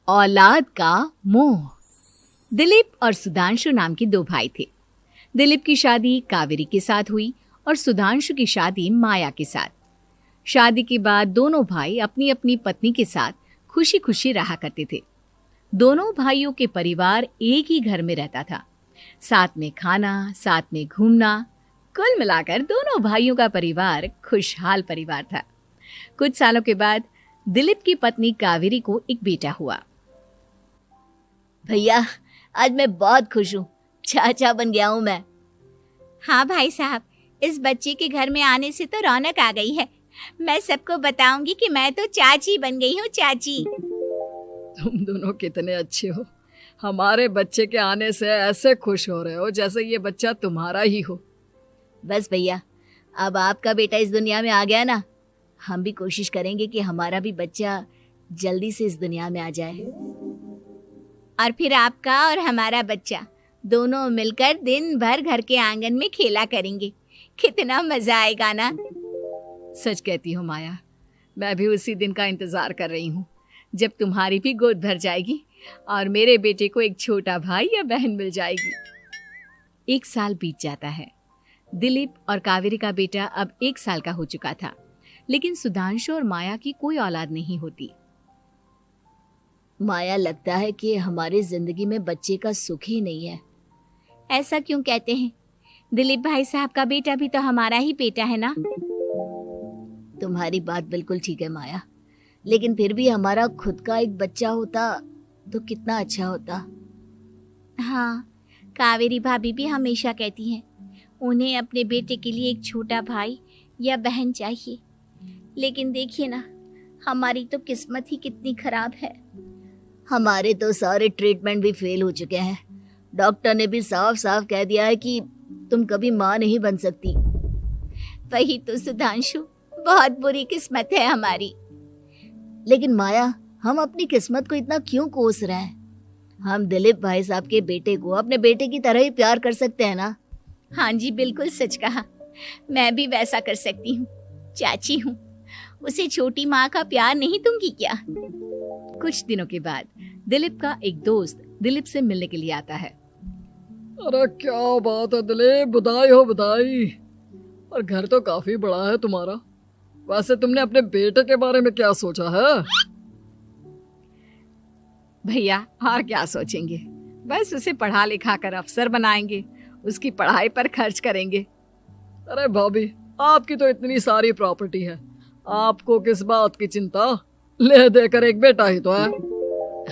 औलाद का मोह। दिलीप और सुधांशु नाम के दो भाई थे। दिलीप की शादी कावेरी के साथ हुई और सुधांशु की शादी माया के साथ। शादी के बाद दोनों भाई अपनी अपनी पत्नी के साथ खुशी खुशी रहा करते थे। दोनों भाइयों के परिवार एक ही घर में रहता था। साथ में खाना, साथ में घूमना, कुल मिलाकर दोनों भाइयों का परिवार खुशहाल परिवार था। कुछ सालों के बाद दिलीप की पत्नी कावेरी को एक बेटा हुआ। भैया, आज मैं बहुत खुश हूँ। चाचा बन गया हूँ मैं। हाँ भाई साहब, इस बच्चे के घर में आने से तो रौनक आ गई है। मैं सबको बताऊंगी कि मैं तो चाची बन गई हूँ, चाची। तुम दोनों कितने अच्छे हो। हमारे बच्चे के आने से ऐसे खुश हो रहे हो जैसे ये बच्चा तुम्हारा ही हो। बस भैया, अब आपका बेटा इस दुनिया में आ गया ना, हम भी कोशिश करेंगे कि हमारा भी बच्चा जल्दी से इस दुनिया में आ जाए। और फिर आपका और हमारा बच्चा दोनों मिलकर दिन भर घर के आंगन में खेला करेंगे। कितना मजा आएगा ना। सच कहती हूँ माया, मैं भी उसी दिन का इंतजार कर रही हूँ जब तुम्हारी भी गोद भर जाएगी और मेरे बेटे को एक छोटा भाई या बहन मिल जाएगी। 1 साल बीत जाता है। दिलीप और कावेरी का बेटा अब 1 साल का हो चुका था, लेकिन सुधांशु और माया की कोई औलाद नहीं होती। माया, लगता है कि हमारी जिंदगी में बच्चे का सुख ही नहीं है। ऐसा क्यों कहते हैं? दिलीप भाई साहब का बेटा भी तो हमारा ही बेटा है ना। तुम्हारी बात बिल्कुल ठीक है माया, लेकिन फिर भी हमारा खुद का एक बच्चा होता तो कितना अच्छा होता। हाँ, कावेरी भाभी भी हमेशा कहती हैं उन्हें अपने बेटे के लिए एक छोटा भाई या बहन चाहिए। लेकिन देखिए ना, हमारी तो किस्मत ही कितनी खराब है। हमारे तो सारे ट्रीटमेंट भी फेल हो चुके हैं। डॉक्टर ने भी साफ साफ कह दिया है कि तुम कभी माँ नहीं बन सकती। वही तो सुधांशु, बहुत बुरी किस्मत है हमारी। लेकिन माया, हम अपनी किस्मत को इतना क्यों कोस रहे हैं? हम दिलीप भाई साहब के बेटे को अपने बेटे की तरह ही प्यार कर सकते हैं ना। हाँ जी, बिल्कुल सच कहा। मैं भी वैसा कर सकती हूँ। चाची हूँ, उसे छोटी माँ का प्यार नहीं दूंगी क्या? कुछ दिनों के बाद दिलीप का एक दोस्त दिलीप से मिलने के लिए आता है। अरे क्या बात है दिलीप, बधाई हो बधाई। और घर तो काफी बड़ा है तुम्हारा। वैसे तुमने अपने बेटे के बारे में क्या सोचा है? भैया, और क्या सोचेंगे, बस उसे पढ़ा लिखा कर अफसर बनाएंगे, उसकी पढ़ाई पर खर्च करेंगे। अरे भाभी, आपकी तो इतनी सारी प्रॉपर्टी है, आपको किस बात की चिंता? ले देकर एक बेटा ही तो है।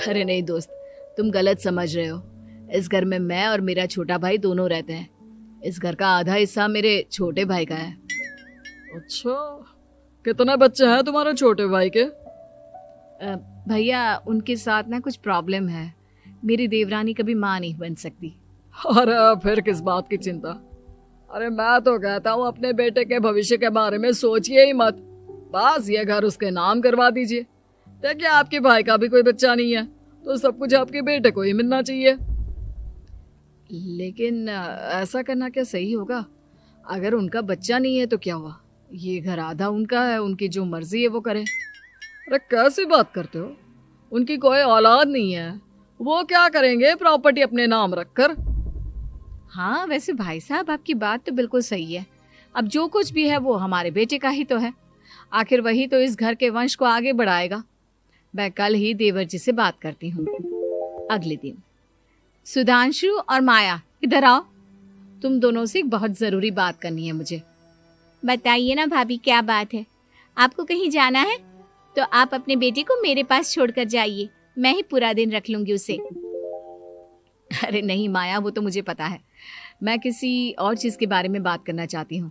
अरे नहीं दोस्त, तुम गलत समझ रहे हो। इस घर में मैं और मेरा छोटा भाई दोनों रहते हैं। इस घर का आधा हिस्सा मेरे छोटे भाई का है। अच्छा, कितने बच्चे हैं तुम्हारे छोटे भाई के? भैया, उनके साथ ना कुछ प्रॉब्लम है। मेरी देवरानी कभी माँ नहीं बन सकती। अरे फिर किस बात की चिंता? अरे मैं तो कहता हूँ अपने बेटे के भविष्य के बारे में सोचिए ही मत। बस ये घर उसके नाम करवा दीजिए। देखिए, आपके भाई का भी कोई बच्चा नहीं है तो सब कुछ आपके बेटे को ही मिलना चाहिए। लेकिन ऐसा करना क्या सही होगा? अगर उनका बच्चा नहीं है तो क्या हुआ? ये घर आधा उनका है, उनकी जो मर्जी है वो करे। अरे कैसी बात करते हो? उनकी कोई औलाद नहीं है, वो क्या करेंगे प्रॉपर्टी अपने नाम रखकर? हाँ, वैसे भाई साहब, आपकी बात तो बिल्कुल सही है। अब जो कुछ भी है वो हमारे बेटे का ही तो है। आखिर वही तो इस घर के वंश को आगे बढ़ाएगा। मैं कल ही देवर जी से बात करती हूँ। अगले दिन सुधांशु और माया, इधर आओ। तुम दोनों से एक बहुत जरूरी बात करनी है मुझे। बताइए ना भाभी, क्या बात है? आपको कहीं जाना है तो आप अपने बेटे को मेरे पास छोड़कर जाइए। मैं ही पूरा दिन रख लूंगी उसे। अरे नहीं माया, वो तो मुझे पता है। मैं किसी और चीज के बारे में बात करना चाहती हूँ।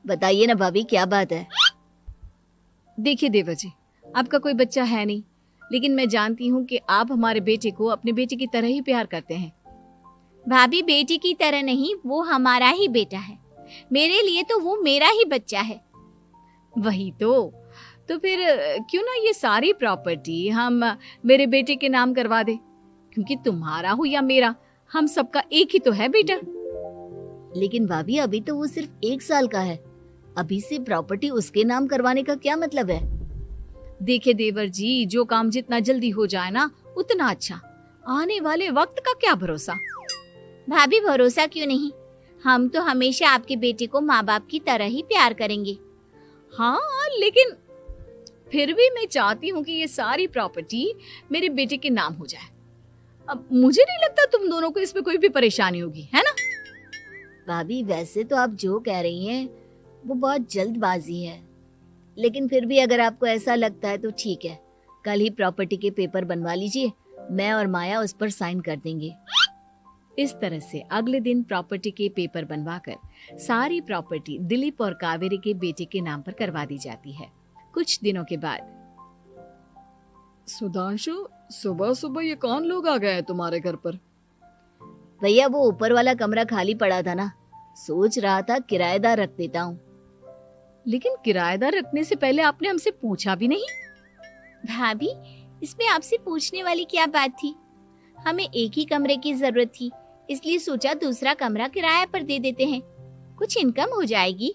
बताइए ना भाभी, क्या बात है? देखिए देवर जी, आपका कोई बच्चा है नहीं, लेकिन मैं जानती हूँ कि आप हमारे बेटे को अपने बेटे की तरह ही प्यार करते हैं। भाभी, बेटी की तरह नहीं, वो हमारा ही बेटा है। मेरे लिए तो वो मेरा ही बच्चा है। वही तो फिर क्यों ना ये सारी प्रॉपर्टी हम मेरे बेटे के नाम करवा दे, क्योंकि तुम्हारा हो या मेरा, हम सबका एक ही तो है बेटा। लेकिन भाभी, अभी तो वो सिर्फ 1 साल का है। अभी से प्रॉपर्टी उसके नाम करवाने का क्या मतलब है? देखिए देवर जी, जो काम जितना जल्दी हो जाए ना, उतना अच्छा। आने वाले वक्त का क्या भरोसा। भाभी भरोसा क्यों नहीं, हम तो हमेशा आपके बेटे को माँ बाप की तरह ही प्यार करेंगे। हाँ, लेकिन फिर भी मैं चाहती हूँ कि ये सारी प्रॉपर्टी मेरे बेटे के नाम हो जाए। अब मुझे नहीं लगता तुम दोनों को इसमें कोई भी परेशानी होगी, है ना? भाभी वैसे तो आप जो कह रही हैं वो बहुत जल्दबाजी है, लेकिन फिर भी अगर आपको ऐसा लगता है तो ठीक है, कल ही प्रॉपर्टी के पेपर बनवा लीजिए, मैं और माया उस पर साइन कर देंगे। इस तरह से अगले दिन प्रॉपर्टी के पेपर बनवाकर सारी प्रॉपर्टी दिलीप और कावेरी के बेटे के नाम पर करवा दी जाती है। कुछ दिनों के बाद सुधांशु, सुबह सुबह ये कौन लोग आ गए हैं तुम्हारे घर पर? भैया वो ऊपर वाला कमरा खाली पड़ा था ना, सोच रहा था किराएदार रख देता हूँ। लेकिन किराएदार रखने से पहले आपने हमसे पूछा भी नहीं। भाभी इसमें आपसे पूछने वाली क्या बात थी, हमें एक ही कमरे की जरूरत थी, इसलिए सोचा दूसरा कमरा किराए पर दे देते हैं, कुछ इनकम हो जाएगी।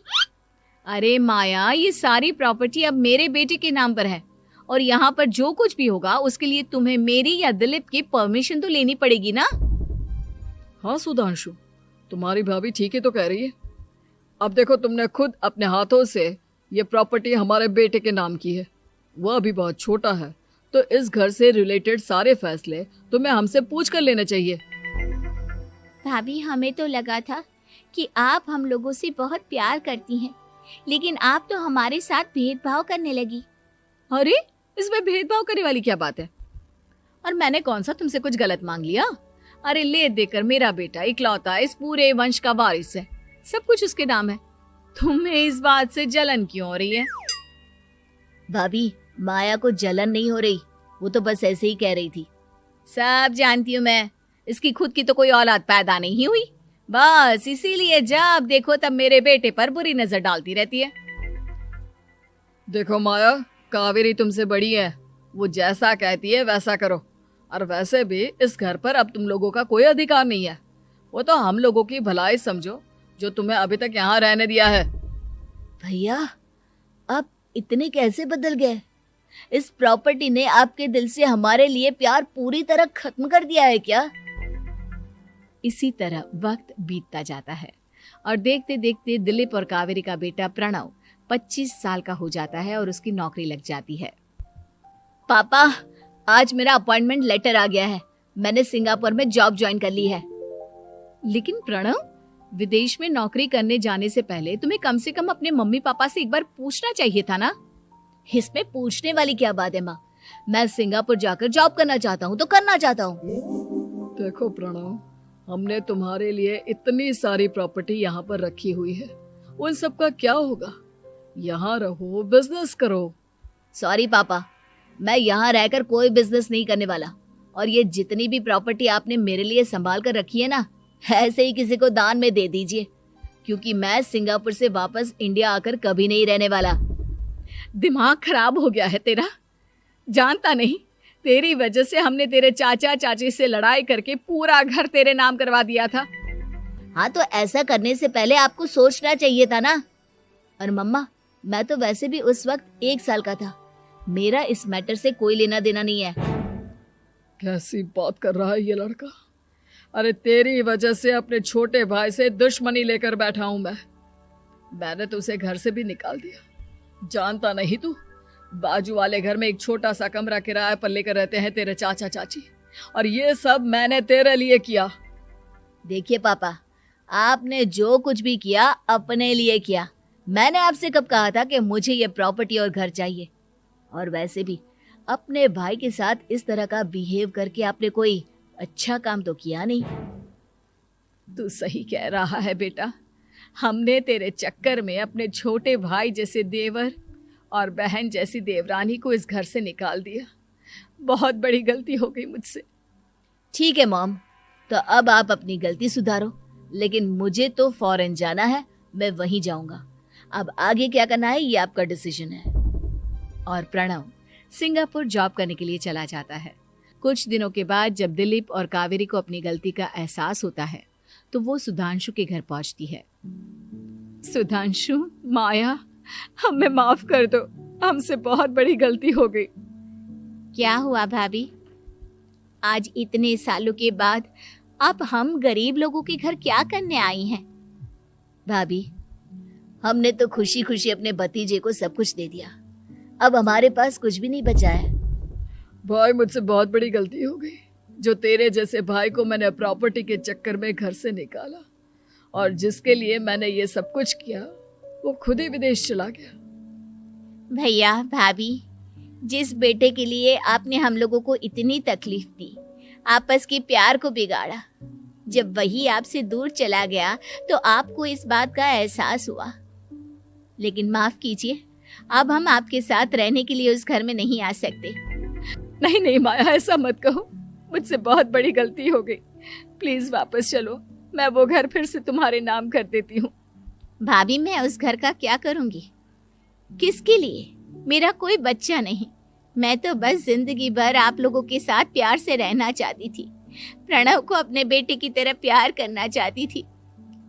अरे माया, ये सारी प्रॉपर्टी अब मेरे बेटे के नाम पर है और यहाँ पर जो कुछ भी होगा उसके लिए तुम्हें मेरी या दिलीप की परमिशन तो लेनी पड़ेगी ना। हाँ सुधांशु, तुम्हारी भाभी ठीक ही तो कह रही है। अब देखो, तुमने खुद अपने हाथों से ये प्रॉपर्टी हमारे बेटे के नाम की है, वह अभी बहुत छोटा है, तो इस घर से रिलेटेड सारे फैसले तुम्हें हमसे पूछ कर लेने चाहिए। भाभी हमें तो लगा था कि आप हम लोगों से बहुत प्यार करती हैं, लेकिन आप तो हमारे साथ भेदभाव करने लगी। अरे, इसमें भेदभाव करने वाली क्या बात है? और मैंने कौन सा तुमसे कुछ गलत मांग लिया? अरे ले देकर मेरा बेटा इकलौता इस पूरे वंश का वारिस है, सब कुछ उसके नाम है। तुम्हें इस बात से जलन क्यों हो रही है? भाभी माया को जलन नहीं हो रही, वो तो बस ऐसे ही कह रही थी। सब जानती हूँ मैं, इसकी खुद की तो कोई औलाद पैदा नहीं हुई, बस इसीलिए जब देखो तब मेरे बेटे पर बुरी नजर डालती रहती है। देखो माया, कावेरी तुमसे बड़ी है, वो जैसा कहती है वैसा करो। और वैसे भी इस घर पर अब तुम लोगों का कोई अधिकार नहीं है, वो तो हम लोगों की भलाई समझो जो तुम्हें अभी तक यहाँ रहने दिया है। भैया आप इतने कैसे बदल गए? इस प्रॉपर्टी ने आपके दिल से हमारे लिए प्यार पूरी तरह खत्म कर दिया है क्या? इसी तरह वक्त बीतता जाता है और देखते देखते दिलीप और कावेरी का बेटा प्रणव 25 साल का हो जाता है और उसकी नौकरी लग जाती है। पापा आज मेरा अपॉइंटमेंट लेटर आ गया है, मैंने सिंगापुर में जॉब ज्वाइन कर ली है। लेकिन प्रणव, विदेश में नौकरी करने जाने से पहले तुम्हें कम से कम अपने मम्मी पापा से एक बार पूछना चाहिए था ना। इसमें पूछने वाली क्या बात है माँ, मैं सिंगापुर जाकर जॉब करना चाहता हूँ तो करना चाहता हूँ। देखो प्रणव, हमने तुम्हारे लिए इतनी सारी प्रॉपर्टी यहाँ पर रखी हुई है, उन सब का क्या होगा? यहाँ रहो, बिजनेस करो। सॉरी पापा, मैं यहाँ रहकर कोई बिजनेस नहीं करने वाला, और ये जितनी भी प्रॉपर्टी आपने मेरे लिए संभाल कर रखी है ना, ऐसे ही किसी को दान में दे दीजिए, क्योंकि मैं सिंगापुर से वापस इंडिया आकर कभी नहीं रहने वाला। दिमाग खराब हो गया है तेरा, जानता नहीं तेरी वजह से हमने तेरे चाचा चाची से लड़ाई करके पूरा घर तेरे नाम करवा दिया था। हाँ तो ऐसा करने से पहले आपको सोचना चाहिए था ना। और मम्मा, मैं तो वैसे भी उस वक्त 1 साल का था, मेरा इस मैटर से कोई लेना देना नहीं है। कैसी बात कर रहा है ये लड़का? अरे तेरी वजह से अपने छोटे भाई से दुश्मनी लेकर बैठा हूं मैंने तो उसे घर से भी निकाल दिया। जानता नहीं तू, बाजू वाले घर में एक छोटा सा कमरा किराए पर लेकर रहते हैं तेरे चाचा चाची, और ये सब मैंने तेरे लिए किया। देखिए पापा, आपने जो कुछ भी किया अपने लिए किया। मैंने आपसे कब कहा था कि मुझे ये प्रॉपर्टी और घर चाहिए? और वैसे भी अपने भाई के साथ इस तरह का बिहेव करके आपने कोई अच्छा काम तो किया नहीं। तू सही कह रहा है बेटा, हमने तेरे चक्कर में अपने छोटे भाई जैसे देवर और बहन जैसी देवरानी को इस घर से निकाल दिया। बहुत बड़ी गलती हो गई मुझसे। ठीक है मॉम, तो अब आप अपनी गलती सुधारो, लेकिन मुझे तो फॉरेन जाना है, मैं वहीं जाऊंगा। अब आगे क्या करना है ये आपका डिसीजन है। और प्रणव सिंगापुर जॉब करने के लिए चला जाता है। कुछ दिनों के बाद जब दिलीप और कावेरी को अपनी गलती का एहसास होता है तो वो सुधांशु के घर पहुंचती है। सुधांशु, माया, हमें माफ कर दो, हमसे बहुत बड़ी गलती हो गई। क्या हुआ भाभी? आज इतने सालों के बाद अब हम गरीब लोगों के घर क्या करने आई हैं? भाभी, हमने तो खुशी खुशी अपने भतीजे को सब कुछ दे दिया, अब हमारे पास कुछ भी नहीं बचा है। भाई मुझसे बहुत बड़ी गलती हो गई, जो तेरे जैसे भाई को मैंने प्रॉपर्टी के चक्कर में घर से निकाला, और जिसके लिए मैंने ये सब कुछ किया वो खुद ही विदेश चला गया। भैया भाभी, जिस बेटे के लिए आपने हम लोगों को इतनी तकलीफ दी, आपस के प्यार को बिगाड़ा, जब वही आपसे दूर चला गया तो आपको इस बात का एहसास हुआ। लेकिन माफ कीजिए, अब हम आपके साथ रहने के लिए उस घर में नहीं आ सकते। नहीं नहीं माया, ऐसा मत कहो, मुझसे बहुत बड़ी गलती हो गई, प्लीज वापस चलो, मैं वो घर फिर से तुम्हारे नाम कर देती हूँ। भाभी, मैं उस घर का क्या करूंगी? किसके लिए? मेरा कोई बच्चा नहीं, मैं तो बस जिंदगी भर आप लोगों के साथ प्यार से रहना चाहती थी, प्रणव को अपने बेटे की तरह प्यार करना चाहती थी,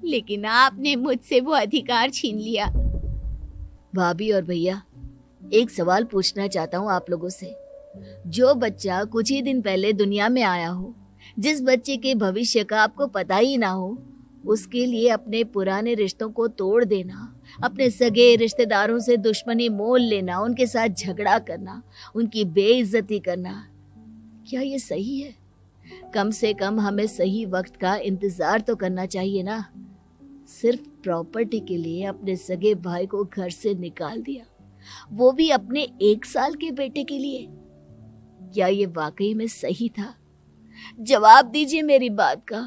लेकिन आपने मुझसे वो अधिकार छीन लिया। भाभी और भैया, एक सवाल पूछना चाहता हूँ आप लोगों से। जो बच्चा कुछ ही दिन पहले दुनिया में आया हो, जिस बच्चे के भविष्य का आपको पता ही ना हो, उसके लिए अपने पुराने रिश्तों को तोड़ देना, अपने सगे रिश्तेदारों से दुश्मनी मोल लेना, उनके साथ झगड़ा करना, उनकी बेइज्जती करना, क्या ये सही है? कम से कम हमें सही वक्त का इंतजार तो करना चाहिए ना। सिर्फ प्रॉपर्टी के लिए अपने सगे भाई को घर से निकाल दिया, वो भी अपने 1 साल के बेटे के लिए। क्या ये वाकई में सही था? जवाब दीजिए मेरी बात का।